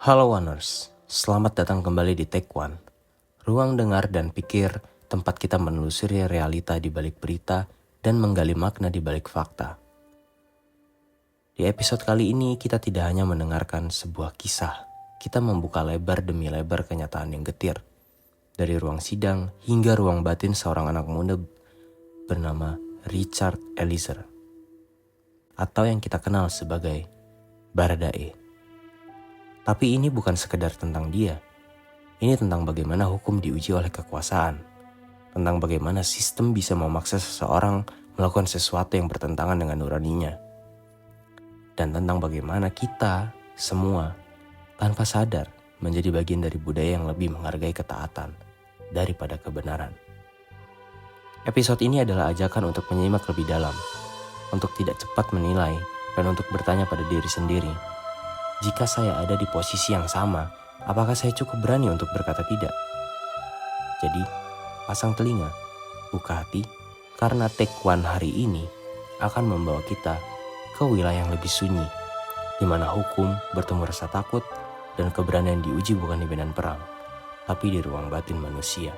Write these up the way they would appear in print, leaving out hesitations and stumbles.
Halo Oners, selamat datang kembali di Take One. Ruang dengar dan pikir, tempat kita menelusuri realita di balik berita dan menggali makna di balik fakta. Di episode kali ini kita tidak hanya mendengarkan sebuah kisah, kita membuka lebar demi lebar kenyataan yang getir. Dari ruang sidang hingga ruang batin seorang anak muda bernama Richard Eliezer, atau yang kita kenal sebagai Baradae. Tapi ini bukan sekedar tentang dia. Ini tentang bagaimana hukum diuji oleh kekuasaan. Tentang bagaimana sistem bisa memaksa seseorang melakukan sesuatu yang bertentangan dengan nuraninya. Dan tentang bagaimana kita semua tanpa sadar menjadi bagian dari budaya yang lebih menghargai ketaatan daripada kebenaran. Episode ini adalah ajakan untuk menyimak lebih dalam, untuk tidak cepat menilai, dan untuk bertanya pada diri sendiri. Jika saya ada di posisi yang sama, apakah saya cukup berani untuk berkata tidak? Jadi, pasang telinga, buka hati, karena Take One hari ini akan membawa kita ke wilayah yang lebih sunyi, di mana hukum bertemu rasa takut dan keberanian diuji bukan di medan perang, tapi di ruang batin manusia.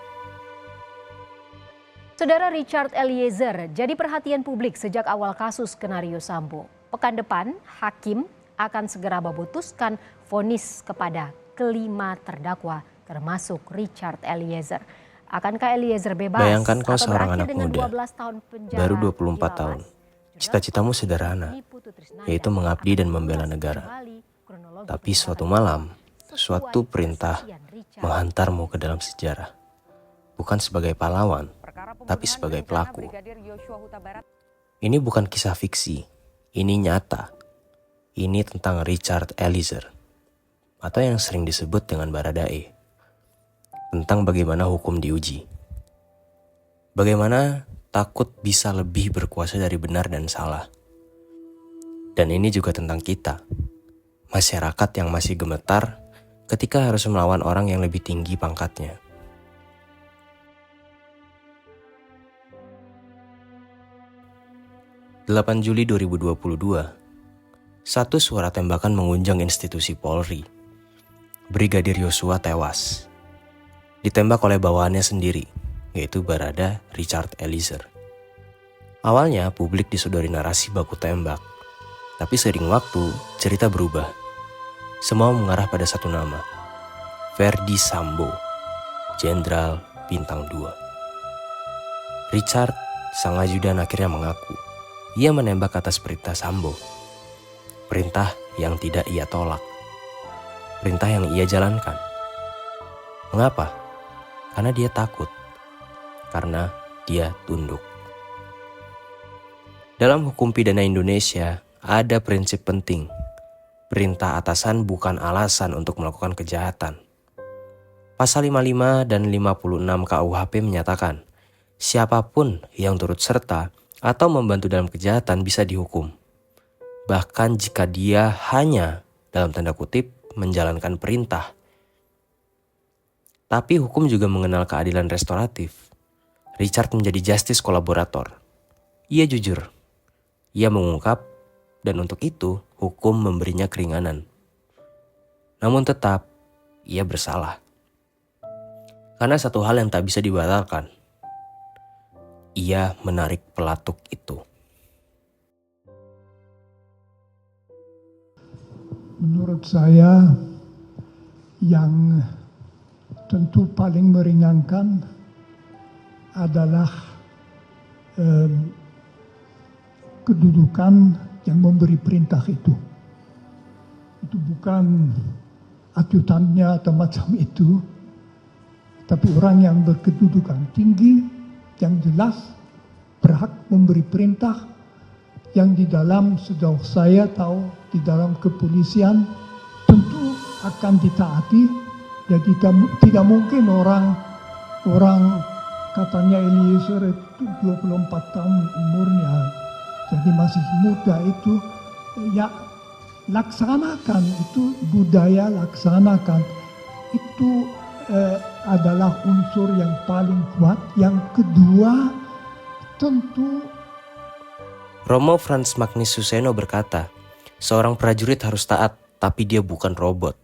Saudara Richard Eliezer jadi perhatian publik sejak awal kasus Skenario Sambo. Pekan depan, hakim akan segera memutuskan vonis kepada kelima terdakwa termasuk Richard Eliezer. Akankah Eliezer bebas? Bayangkan kau atau seorang berakhir anak dengan muda, 12 tahun penjara baru 24 tahun. dilawas? Cita-citamu sederhana, yaitu mengabdi dan membela negara. Tapi suatu malam, suatu perintah menghantarmu ke dalam sejarah. Bukan sebagai pahlawan, tapi sebagai pelaku. Ini bukan kisah fiksi, ini nyata. Ini tentang Richard Eliezer, atau yang sering disebut dengan Baradae. Tentang bagaimana hukum diuji. Bagaimana takut bisa lebih berkuasa dari benar dan salah. Dan ini juga tentang kita, masyarakat yang masih gemetar ketika harus melawan orang yang lebih tinggi pangkatnya. (8 Juli 2022) Satu suara tembakan mengunjang institusi Polri. Brigadir Yosua tewas. Ditembak oleh bawahannya sendiri, yaitu Barada Richard Eliezer. Awalnya publik disodori narasi baku tembak. Tapi seiring waktu, cerita berubah. Semua mengarah pada satu nama. Verdi Sambo, Jenderal Bintang 2. Richard, sang ajudan akhirnya mengaku. Ia menembak atas perintah Sambo. Perintah yang tidak ia tolak. Perintah yang ia jalankan. Mengapa? Karena dia takut. Karena dia tunduk. Dalam hukum pidana Indonesia, ada prinsip penting. Perintah atasan bukan alasan untuk melakukan kejahatan. Pasal 55 dan 56 KUHP menyatakan, siapapun yang turut serta atau membantu dalam kejahatan bisa dihukum. Bahkan jika dia hanya, dalam tanda kutip, menjalankan perintah. Tapi hukum juga mengenal keadilan restoratif. Richard menjadi justice kolaborator. Ia jujur. Ia mengungkap, dan untuk itu hukum memberinya keringanan. Namun tetap, ia bersalah. Karena satu hal yang tak bisa dibatalkan. Ia menarik pelatuk itu. Menurut saya yang tentu paling meringankan adalah kedudukan yang memberi perintah itu. Itu bukan ajutannya atau macam itu, tapi orang yang berkedudukan tinggi, yang jelas berhak memberi perintah, yang di dalam, sejauh saya tahu, di dalam kepolisian tentu akan ditaati. Jadi tidak mungkin orang katanya Eliezer itu 24 tahun umurnya, jadi masih muda itu, ya laksanakan, itu budaya, laksanakan. Itu adalah unsur yang paling kuat. Yang kedua tentu Romo Frans Magnis Suseno berkata, seorang prajurit harus taat, tapi dia bukan robot.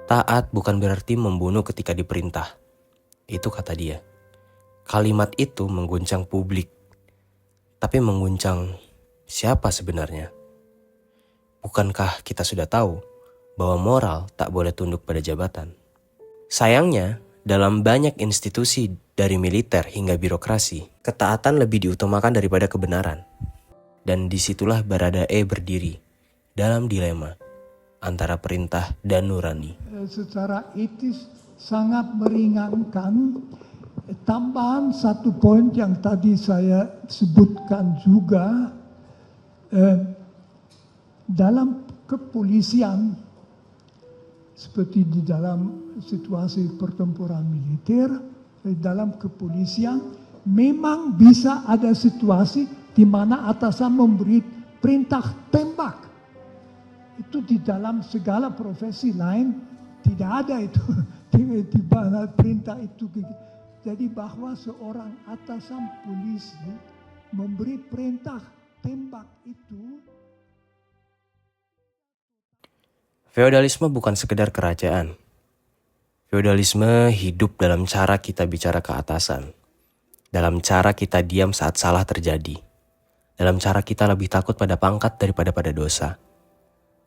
Taat bukan berarti membunuh ketika diperintah. Itu kata dia. Kalimat itu mengguncang publik. Tapi mengguncang siapa sebenarnya? Bukankah kita sudah tahu bahwa moral tak boleh tunduk pada jabatan? Sayangnya, dalam banyak institusi dari militer hingga birokrasi, ketaatan lebih diutamakan daripada kebenaran. Dan disitulah Baradae berdiri dalam dilema antara perintah dan nurani. Secara etis sangat meringankan. Tambahan satu poin yang tadi saya sebutkan juga, dalam kepolisian seperti di dalam situasi pertempuran militer, dalam kepolisian memang bisa ada situasi di mana atasan memberi perintah tembak. Itu di dalam segala profesi lain tidak ada itu. Di mana perintah itu. Jadi bahwa seorang atasan polisi memberi perintah tembak itu. Feodalisme bukan sekedar kerajaan. Feodalisme hidup dalam cara kita bicara ke atasan. Dalam cara kita diam saat salah terjadi. Dalam cara kita lebih takut pada pangkat daripada pada dosa.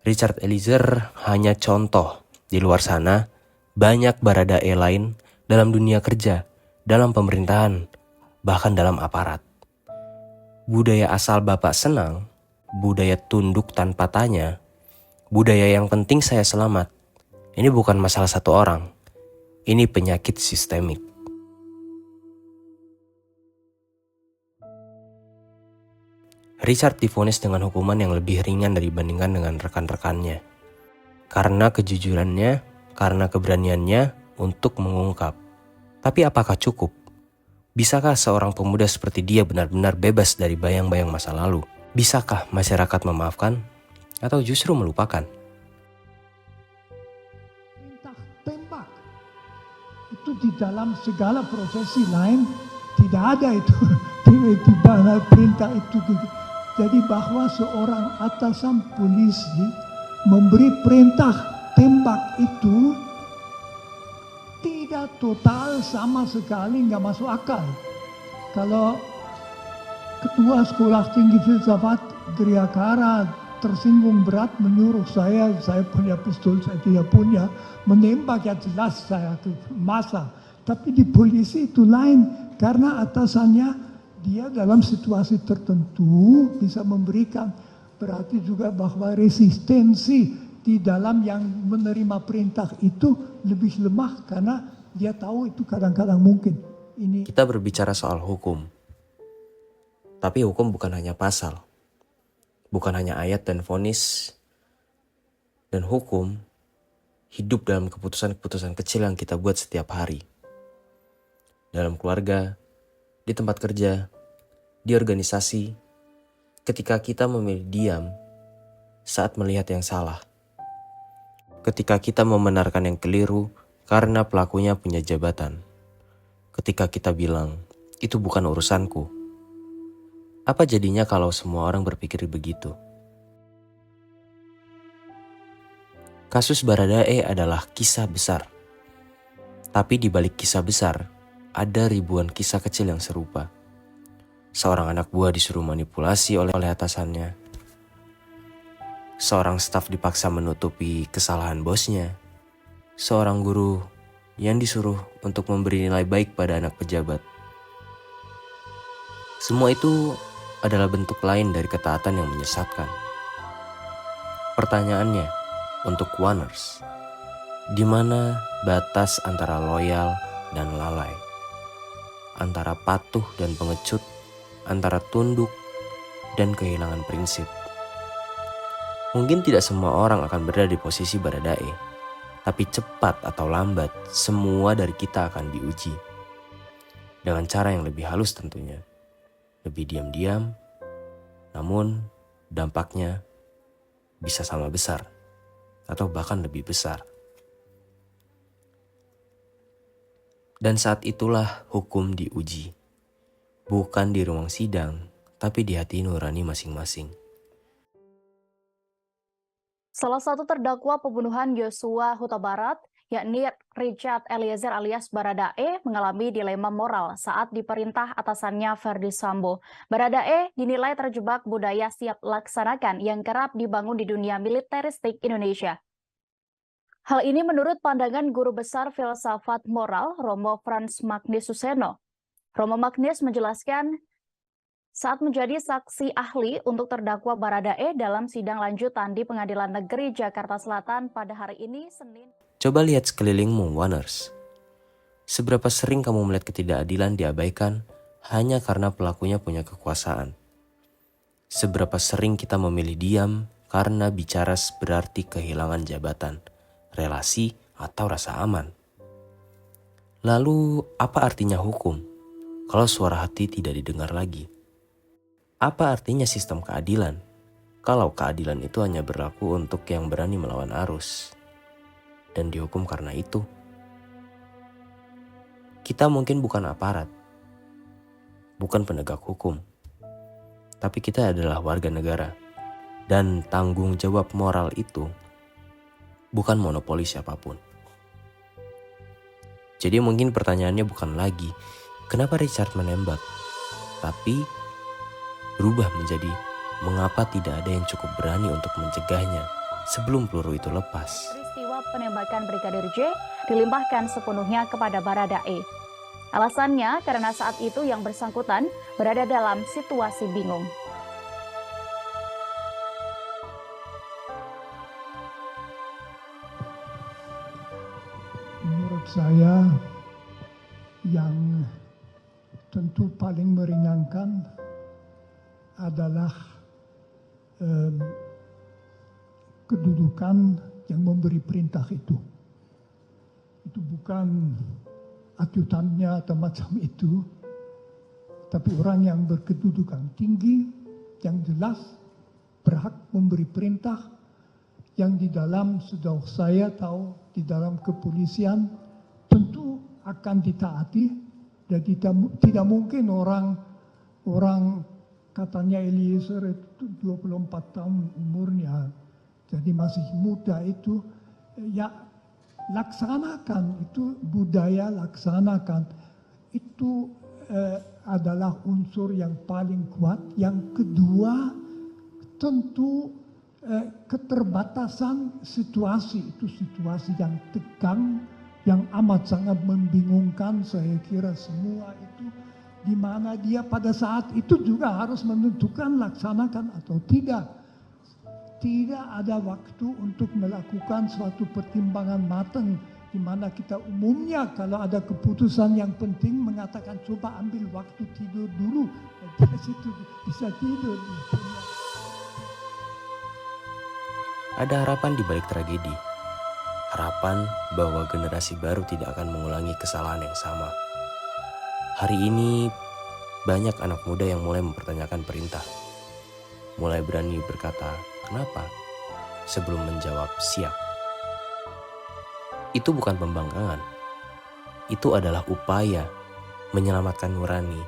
Richard Eliezer hanya contoh. Di luar sana, banyak Baradae lain dalam dunia kerja, dalam pemerintahan, bahkan dalam aparat. Budaya asal Bapak senang, budaya tunduk tanpa tanya, budaya yang penting saya selamat. Ini bukan masalah satu orang, ini penyakit sistemik. Richard divonis dengan hukuman yang lebih ringan dibandingkan dengan rekan-rekannya. Karena kejujurannya, karena keberaniannya untuk mengungkap. Tapi apakah cukup? Bisakah seorang pemuda seperti dia benar-benar bebas dari bayang-bayang masa lalu? Bisakah masyarakat memaafkan atau justru melupakan? Perintah tembak itu di dalam segala profesi lain tidak ada itu. Di mana perintah itu. Jadi bahwa seorang atasan polisi memberi perintah tembak itu tidak total sama sekali nggak masuk akal. Kalau Ketua Sekolah Tinggi Filsafat Griyakara tersinggung berat menyuruh saya punya pistol, saya tidak punya, menembak ya jelas saya ke massa. Tapi di polisi itu lain, karena atasannya dia dalam situasi tertentu bisa memberikan, berarti juga bahwa resistensi di dalam yang menerima perintah itu lebih lemah karena dia tahu itu kadang-kadang mungkin. Kita berbicara soal hukum. Tapi hukum bukan hanya pasal. Bukan hanya ayat dan vonis. Dan hukum hidup dalam keputusan-keputusan kecil yang kita buat setiap hari. Dalam keluarga, di tempat kerja, di organisasi, ketika kita memilih diam saat melihat yang salah. Ketika kita membenarkan yang keliru karena pelakunya punya jabatan. Ketika kita bilang, itu bukan urusanku. Apa jadinya kalau semua orang berpikir begitu? Kasus Baradae adalah kisah besar. Tapi di balik kisah besar, ada ribuan kisah kecil yang serupa. Seorang anak buah disuruh manipulasi oleh atasannya. Seorang staf dipaksa menutupi kesalahan bosnya. Seorang guru yang disuruh untuk memberi nilai baik pada anak pejabat. Semua itu adalah bentuk lain dari ketaatan yang menyesatkan. Pertanyaannya untuk Oners, di mana batas antara loyal dan lalai? Antara patuh dan pengecut, antara tunduk dan kehilangan prinsip. Mungkin tidak semua orang akan berada di posisi Baradae, tapi cepat atau lambat semua dari kita akan diuji. Dengan cara yang lebih halus tentunya. Lebih diam-diam, namun dampaknya bisa sama besar atau bahkan lebih besar. Dan saat itulah hukum diuji. Bukan di ruang sidang, tapi di hati nurani masing-masing. Salah satu terdakwa pembunuhan Yosua Huta Barat, yakni Richard Eliezer alias Baradae, mengalami dilema moral saat diperintah atasannya Ferdy Sambo. Baradae dinilai terjebak budaya siap laksanakan yang kerap dibangun di dunia militeristik Indonesia. Hal ini menurut pandangan Guru Besar Filsafat Moral Romo Frans Magnis Suseno. Romo Magnis menjelaskan, saat menjadi saksi ahli untuk terdakwa Baradae dalam sidang lanjutan di Pengadilan Negeri Jakarta Selatan pada hari ini, Senin. Coba lihat sekelilingmu, Oners. Seberapa sering kamu melihat ketidakadilan diabaikan hanya karena pelakunya punya kekuasaan? Seberapa sering kita memilih diam karena bicara berarti kehilangan jabatan, relasi, atau rasa aman? Lalu, apa artinya hukum kalau suara hati tidak didengar lagi? Apa artinya sistem keadilan kalau keadilan itu hanya berlaku untuk yang berani melawan arus dan dihukum karena itu? Kita mungkin bukan aparat, bukan penegak hukum, tapi kita adalah warga negara, dan tanggung jawab moral itu bukan monopoli siapapun. Jadi mungkin pertanyaannya bukan lagi kenapa Richard menembak, tapi berubah menjadi mengapa tidak ada yang cukup berani untuk mencegahnya sebelum peluru itu lepas. Peristiwa penembakan Brigadir J dilimpahkan sepenuhnya kepada Baradae. Alasannya karena saat itu yang bersangkutan berada dalam situasi bingung. Menurut saya yang tentu paling meringankan adalah kedudukan yang memberi perintah itu. Itu bukan ajutannya atau macam itu, tapi orang yang berkedudukan tinggi, yang jelas berhak memberi perintah, yang di dalam, sejauh saya tahu, di dalam kepolisian tentu akan ditaati. Jadi tidak mungkin orang katanya Eliezer itu 24 tahun umurnya, jadi masih muda itu, ya laksanakan, itu budaya laksanakan. Itu adalah unsur yang paling kuat. Yang kedua, tentu keterbatasan situasi, itu situasi yang tegang, yang amat sangat membingungkan. Saya kira semua itu, di mana dia pada saat itu juga harus menentukan laksanakan atau tidak. Tidak ada waktu untuk melakukan suatu pertimbangan matang, di mana kita umumnya kalau ada keputusan yang penting mengatakan coba ambil waktu tidur dulu, di situ bisa tidur. Ada harapan di balik tragedi. Harapan bahwa generasi baru tidak akan mengulangi kesalahan yang sama. Hari ini banyak anak muda yang mulai mempertanyakan perintah. Mulai berani berkata, kenapa? Sebelum menjawab siap. Itu bukan pembangkangan. Itu adalah upaya menyelamatkan nurani.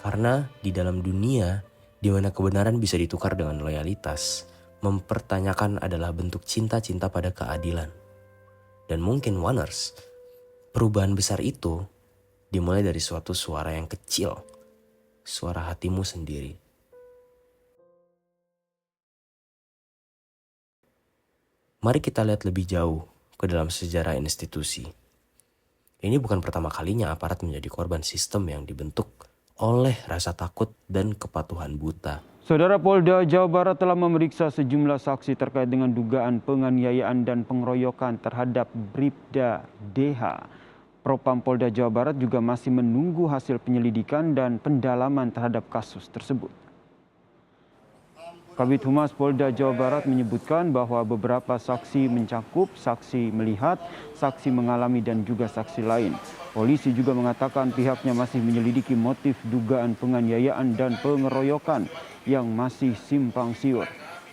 Karena di dalam dunia di mana kebenaran bisa ditukar dengan loyalitas, mempertanyakan adalah bentuk cinta-cinta pada keadilan. Dan mungkin Oners, perubahan besar itu dimulai dari suatu suara yang kecil, suara hatimu sendiri. Mari kita lihat lebih jauh ke dalam sejarah institusi. Ini bukan pertama kalinya aparat menjadi korban sistem yang dibentuk oleh rasa takut dan kepatuhan buta. Saudara, Polda Jawa Barat telah memeriksa sejumlah saksi terkait dengan dugaan penganiayaan dan pengeroyokan terhadap Bribda DH. Propam Polda Jawa Barat juga masih menunggu hasil penyelidikan dan pendalaman terhadap kasus tersebut. Kabid Humas Polda Jawa Barat menyebutkan bahwa beberapa saksi mencakup saksi melihat, saksi mengalami dan juga saksi lain. Polisi juga mengatakan pihaknya masih menyelidiki motif dugaan penganiayaan dan pengeroyokan yang masih simpang siur.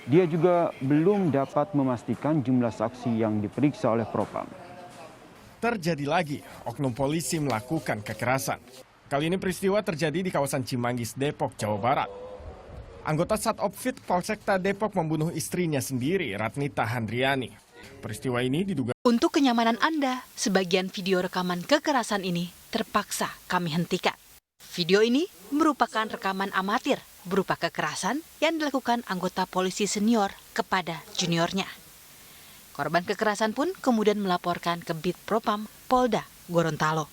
Dia juga belum dapat memastikan jumlah saksi yang diperiksa oleh Propam. Terjadi lagi, oknum polisi melakukan kekerasan. Kali ini peristiwa terjadi di kawasan Cimanggis, Depok, Jawa Barat. Anggota Satopfit Polsekta Depok membunuh istrinya sendiri, Ratnita Handriani. Peristiwa ini diduga Untuk kenyamanan Anda, sebagian video rekaman kekerasan ini terpaksa kami hentikan. Video ini merupakan rekaman amatir berupa kekerasan yang dilakukan anggota polisi senior kepada juniornya. Korban kekerasan pun kemudian melaporkan ke Bid Propam Polda Gorontalo.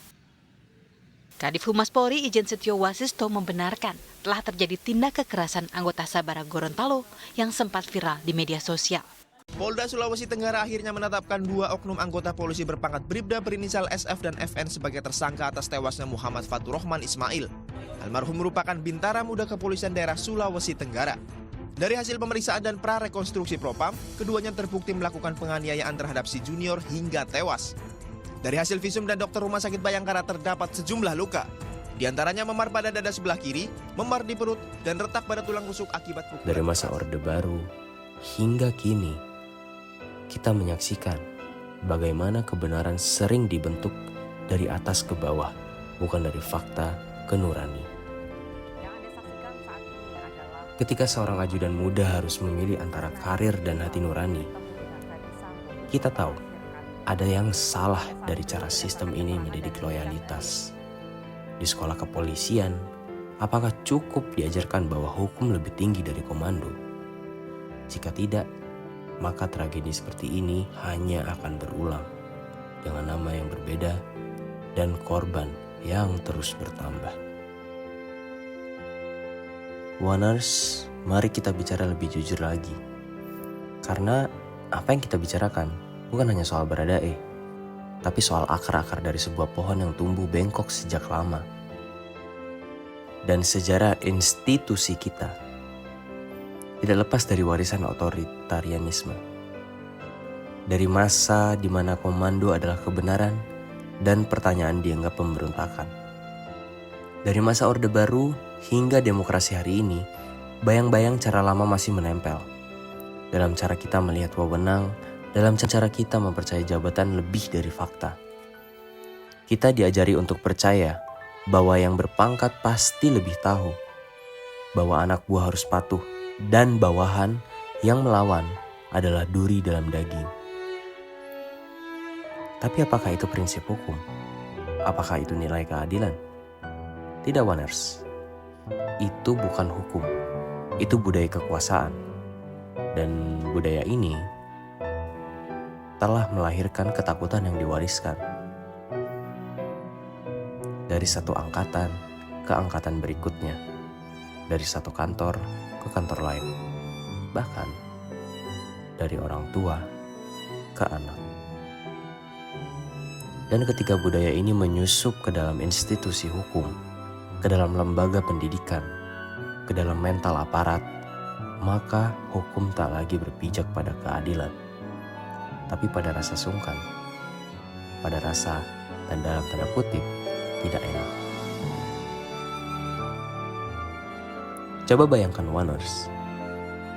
Kadif Humas Polri Ijen Setio Wasisto membenarkan telah terjadi tindak kekerasan anggota Sabara Gorontalo yang sempat viral di media sosial. Polda Sulawesi Tenggara akhirnya menetapkan 2 oknum anggota polisi berpangkat Bribda berinisial SF dan FN sebagai tersangka atas tewasnya Muhammad Faturrahman Ismail. Almarhum merupakan bintara muda kepolisian daerah Sulawesi Tenggara. Dari hasil pemeriksaan dan prarekonstruksi Propam, keduanya terbukti melakukan penganiayaan terhadap si junior hingga tewas. Dari hasil visum dan dokter Rumah Sakit Bayangkara terdapat sejumlah luka. Di antaranya memar pada dada sebelah kiri, memar di perut, dan retak pada tulang rusuk akibat pukulan. Dari masa Orde Baru hingga kini, kita menyaksikan bagaimana kebenaran sering dibentuk dari atas ke bawah, bukan dari fakta ke nurani. Ketika seorang ajudan muda harus memilih antara karir dan hati nurani, kita tahu ada yang salah dari cara sistem ini mendidik loyalitas. Di sekolah kepolisian, apakah cukup diajarkan bahwa hukum lebih tinggi dari komando? Jika tidak, maka tragedi seperti ini hanya akan berulang dengan nama yang berbeda dan korban yang terus bertambah. Oners, mari kita bicara lebih jujur lagi. Karena apa yang kita bicarakan bukan hanya soal Baradae, tapi soal akar-akar dari sebuah pohon yang tumbuh bengkok sejak lama. Dan sejarah institusi kita tidak lepas dari warisan otoritarianisme. Dari masa di mana komando adalah kebenaran dan pertanyaan dianggap pemberontakan. Dari masa Orde Baru hingga demokrasi hari ini, bayang-bayang cara lama masih menempel. Dalam cara kita melihat wewenang, dalam cara kita mempercayai jabatan lebih dari fakta. Kita diajari untuk percaya bahwa yang berpangkat pasti lebih tahu, bahwa anak buah harus patuh, dan bawahan yang melawan adalah duri dalam daging. Tapi apakah itu prinsip hukum? Apakah itu nilai keadilan? Tidak, Oners. Itu bukan hukum. Itu budaya kekuasaan. Dan budaya ini telah melahirkan ketakutan yang diwariskan. Dari satu angkatan ke angkatan berikutnya. Dari satu kantor ke kantor lain. Bahkan dari orang tua ke anak. Dan ketika budaya ini menyusup ke dalam institusi hukum, ke dalam lembaga pendidikan, ke dalam mental aparat, maka hukum tak lagi berpijak pada keadilan, tapi pada rasa sungkan, pada rasa dan dalam tanda kutip tidak enak. Coba bayangkan, Oners,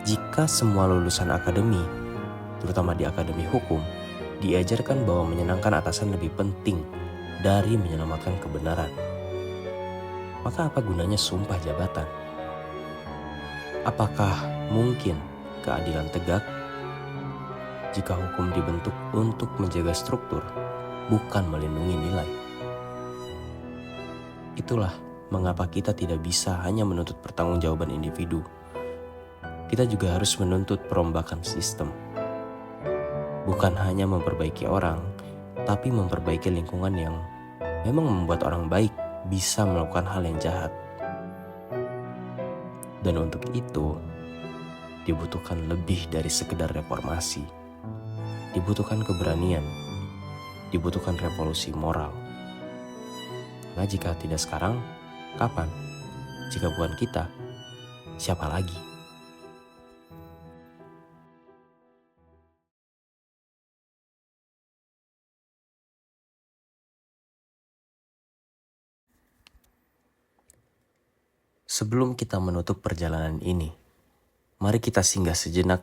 jika semua lulusan akademi, terutama di akademi hukum, diajarkan bahwa menyenangkan atasan lebih penting dari menyelamatkan kebenaran, maka apa gunanya sumpah jabatan? Apakah mungkin keadilan tegak jika hukum dibentuk untuk menjaga struktur, bukan melindungi nilai? Itulah mengapa kita tidak bisa hanya menuntut pertanggungjawaban individu. Kita juga harus menuntut perombakan sistem. Bukan hanya memperbaiki orang, tapi memperbaiki lingkungan yang memang membuat orang baik bisa melakukan hal yang jahat. Dan untuk itu, dibutuhkan lebih dari sekedar reformasi. Dibutuhkan keberanian, dibutuhkan revolusi moral. Nah, jika tidak sekarang, kapan? Jika bukan kita, siapa lagi? Sebelum kita menutup perjalanan ini, mari kita singgah sejenak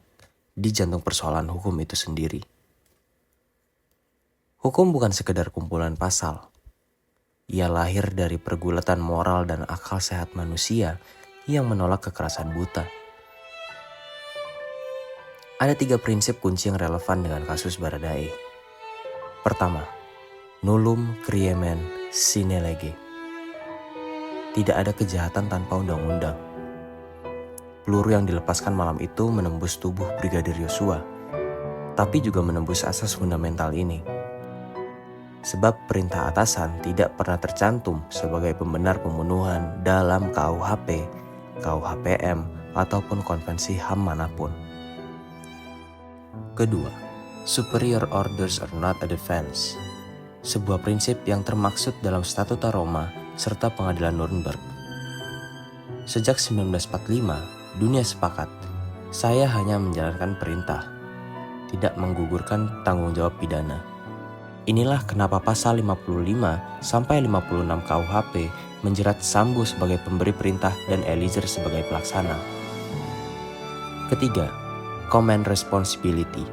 di jantung persoalan hukum itu sendiri. Hukum bukan sekedar kumpulan pasal. Ia lahir dari pergulatan moral dan akal sehat manusia yang menolak kekerasan buta, Ada 3 prinsip kunci yang relevan dengan kasus Baradae. Pertama, nullum crimen sine lege. Tidak ada kejahatan tanpa undang-undang. Peluru yang dilepaskan malam itu menembus tubuh Brigadir Yosua, tapi juga menembus asas fundamental ini. Sebab perintah atasan tidak pernah tercantum sebagai pembenar pembunuhan dalam KUHP, KUHPM, ataupun konvensi HAM manapun. Kedua, superior orders are not a defense. Sebuah prinsip yang termaksud dalam Statuta Roma serta Pengadilan Nuremberg. Sejak 1945, dunia sepakat, saya hanya menjalankan perintah, tidak menggugurkan tanggung jawab pidana. Inilah kenapa pasal 55 sampai 56 KUHP menjerat Sambo sebagai pemberi perintah dan Eliezer sebagai pelaksana. Ketiga, command responsibility.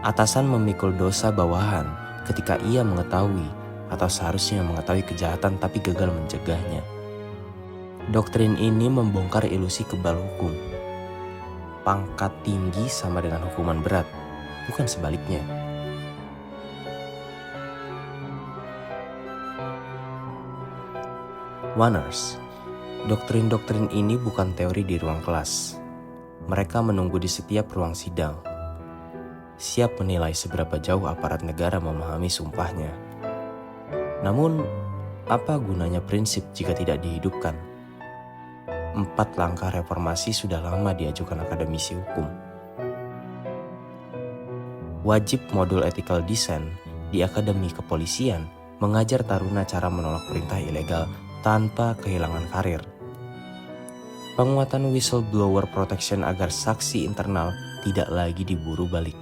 Atasan memikul dosa bawahan ketika ia mengetahui atau seharusnya mengetahui kejahatan tapi gagal mencegahnya. Doktrin ini membongkar ilusi kebal hukum. Pangkat tinggi sama dengan hukuman berat, bukan sebaliknya. Oners, doktrin-doktrin ini bukan teori di ruang kelas. Mereka menunggu di setiap ruang sidang, siap menilai seberapa jauh aparat negara memahami sumpahnya. Namun, apa gunanya prinsip jika tidak dihidupkan? 4 langkah reformasi sudah lama diajukan akademisi hukum. Wajib modul ethical dissent di Akademi Kepolisian mengajar taruna cara menolak perintah ilegal tanpa kehilangan karir. Penguatan whistleblower protection agar saksi internal tidak lagi diburu balik.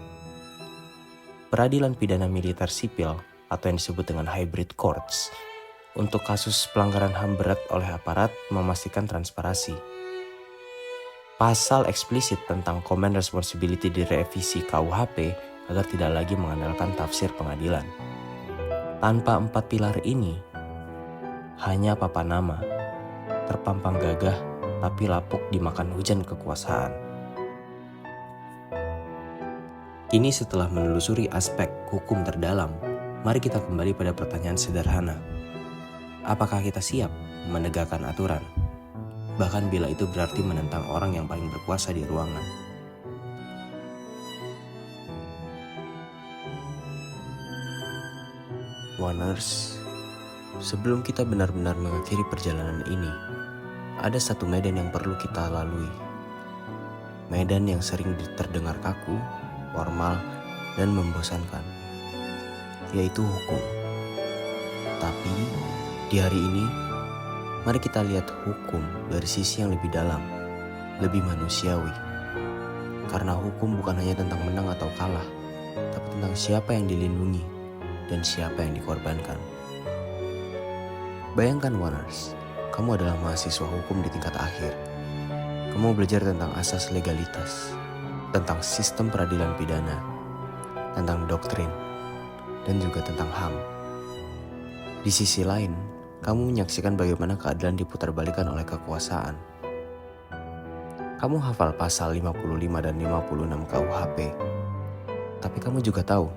Peradilan pidana militer sipil atau yang disebut dengan hybrid courts untuk kasus pelanggaran HAM berat oleh aparat memastikan transparansi. Pasal eksplisit tentang command responsibility direvisi KUHP agar tidak lagi mengandalkan tafsir pengadilan. Tanpa 4 pilar ini, hanya papan nama, terpampang gagah tapi lapuk dimakan hujan kekuasaan. Kini setelah menelusuri aspek hukum terdalam, mari kita kembali pada pertanyaan sederhana. Apakah kita siap menegakkan aturan? Bahkan bila itu berarti menentang orang yang paling berkuasa di ruangan. Oners, sebelum kita benar-benar mengakhiri perjalanan ini, ada satu medan yang perlu kita lalui. Medan yang sering terdengar kaku, formal, dan membosankan, yaitu hukum. Tapi di hari ini, mari kita lihat hukum dari sisi yang lebih dalam, lebih manusiawi. Karena hukum bukan hanya tentang menang atau kalah, tapi tentang siapa yang dilindungi dan siapa yang dikorbankan. Bayangkan Oners, kamu adalah mahasiswa hukum di tingkat akhir. Kamu belajar tentang asas legalitas, tentang sistem peradilan pidana, tentang doktrin, dan juga tentang HAM. Di sisi lain, kamu menyaksikan bagaimana keadilan diputarbalikkan oleh kekuasaan. Kamu hafal pasal 55 dan 56 KUHP, tapi kamu juga tahu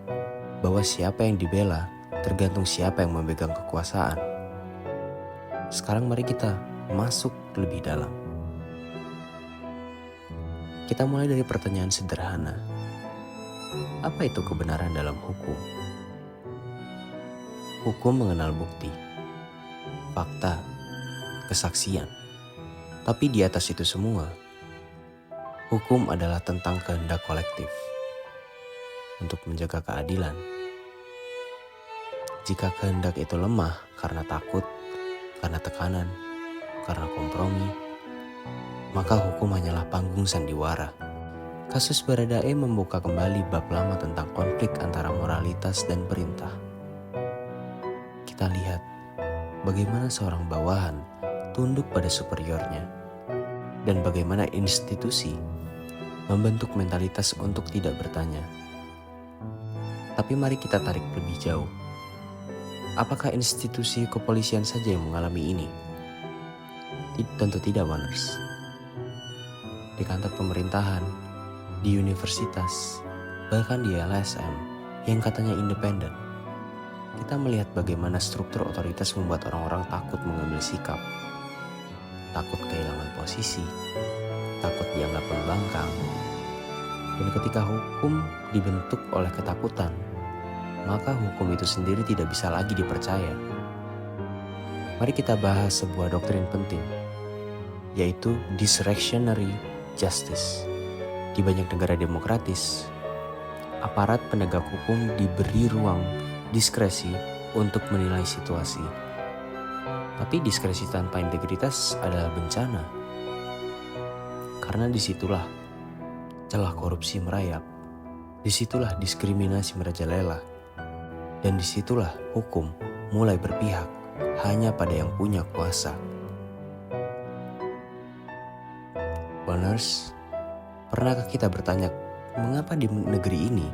bahwa siapa yang dibela tergantung siapa yang memegang kekuasaan. Sekarang mari kita masuk lebih dalam. Kita mulai dari pertanyaan sederhana. Apa itu kebenaran dalam hukum? Hukum mengenal bukti, fakta, kesaksian. Tapi di atas itu semua, hukum adalah tentang kehendak kolektif untuk menjaga keadilan. Jika kehendak itu lemah karena takut, karena tekanan, karena kompromi, maka hukum hanyalah panggung sandiwara. Kasus Baradae membuka kembali bab lama tentang konflik antara moralitas dan perintah. Kita lihat bagaimana seorang bawahan tunduk pada superiornya, dan bagaimana institusi membentuk mentalitas untuk tidak bertanya. Tapi mari kita tarik lebih jauh. Apakah institusi kepolisian saja yang mengalami ini? Tentu tidak, Oners. Di kantor pemerintahan, di universitas, bahkan di LSM yang katanya independen. Kita melihat bagaimana struktur otoritas membuat orang-orang takut mengambil sikap, takut kehilangan posisi, takut dianggap pembangkang. Dan ketika hukum dibentuk oleh ketakutan, maka hukum itu sendiri tidak bisa lagi dipercaya. Mari kita bahas sebuah doktrin penting, yaitu discretionary justice. Di banyak negara demokratis, aparat penegak hukum diberi ruang diskresi untuk menilai situasi. Tapi diskresi tanpa integritas adalah bencana. Karena disitulah celah korupsi merayap, disitulah diskriminasi merajalela, dan disitulah hukum mulai berpihak hanya pada yang punya kuasa. Oners, pernahkah kita bertanya, mengapa di negeri ini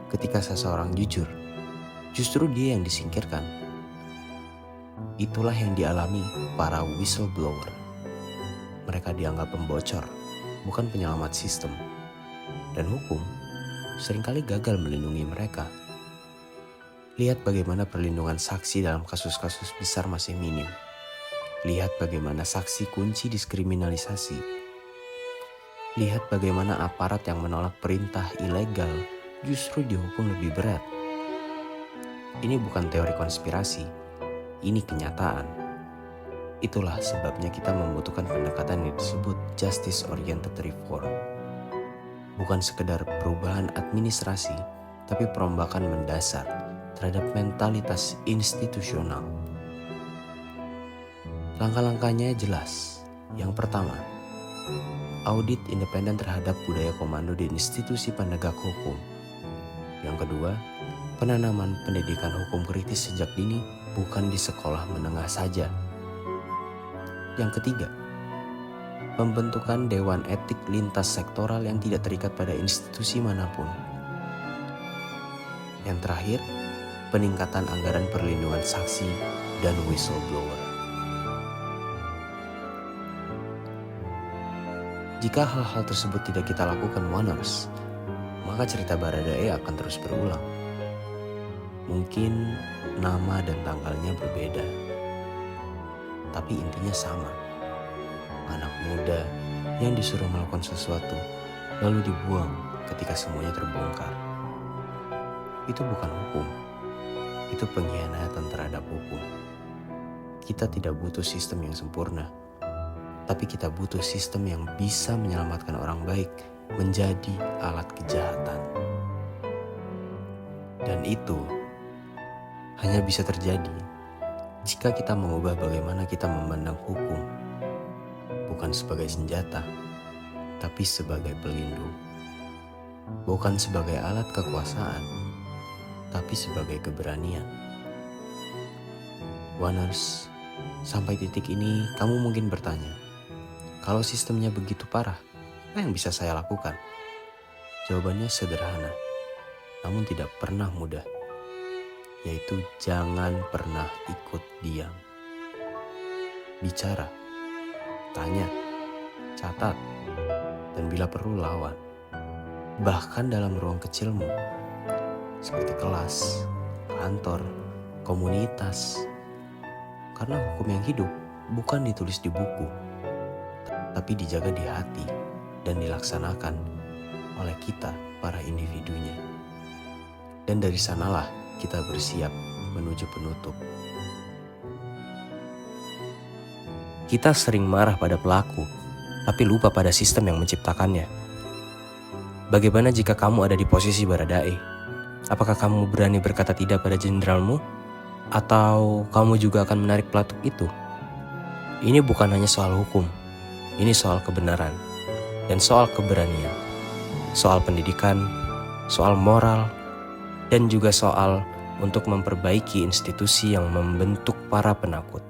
ketika seseorang jujur, justru dia yang disingkirkan? Itulah yang dialami para whistleblower. Mereka dianggap pembocor, bukan penyelamat sistem. Dan hukum seringkali gagal melindungi mereka. Lihat bagaimana perlindungan saksi dalam kasus-kasus besar masih minim. Lihat bagaimana saksi kunci diskriminalisasi. Lihat bagaimana aparat yang menolak perintah ilegal justru dihukum lebih berat. Ini bukan teori konspirasi, ini kenyataan. Itulah sebabnya kita membutuhkan pendekatan yang disebut justice-oriented reform. Bukan sekedar perubahan administrasi, tapi perombakan mendasar terhadap mentalitas institusional. Langkah-langkahnya jelas. Yang pertama, audit independen terhadap budaya komando di institusi penegak hukum. Yang kedua, penanaman pendidikan hukum kritis sejak dini, bukan di sekolah menengah saja. Yang ketiga, pembentukan dewan etik lintas sektoral yang tidak terikat pada institusi manapun. Yang terakhir, peningkatan anggaran perlindungan saksi dan whistleblower. Jika hal-hal tersebut tidak kita lakukan, Oners, maka cerita Baradae akan terus berulang. Mungkin nama dan tanggalnya berbeda, tapi intinya sama. Anak muda yang disuruh melakukan sesuatu, lalu dibuang ketika semuanya terbongkar. Itu bukan hukum, itu pengkhianatan terhadap hukum. Kita tidak butuh sistem yang sempurna, tapi kita butuh sistem yang bisa menyelamatkan orang baik menjadi alat kejahatan. Dan itu hanya bisa terjadi jika kita mengubah bagaimana kita memandang hukum, bukan sebagai senjata, tapi sebagai pelindung. Bukan sebagai alat kekuasaan, tapi sebagai keberanian. Oners, sampai titik ini kamu mungkin bertanya, kalau sistemnya begitu parah, apa yang bisa saya lakukan? Jawabannya sederhana, namun tidak pernah mudah, yaitu jangan pernah ikut diam. Bicara, tanya, catat, dan bila perlu lawan. Bahkan dalam ruang kecilmu, seperti kelas, kantor, komunitas. Karena hukum yang hidup bukan ditulis di buku, tapi dijaga di hati dan dilaksanakan oleh kita, para individunya. Dan dari sanalah kita bersiap menuju penutup. Kita sering marah pada pelaku, tapi lupa pada sistem yang menciptakannya. Bagaimana jika kamu ada di posisi Baradae? Apakah kamu berani berkata tidak pada jenderalmu? Atau kamu juga akan menarik pelatuk itu? Ini bukan hanya soal hukum, ini soal kebenaran dan soal keberanian, soal pendidikan, soal moral, dan juga soal untuk memperbaiki institusi yang membentuk para penakut.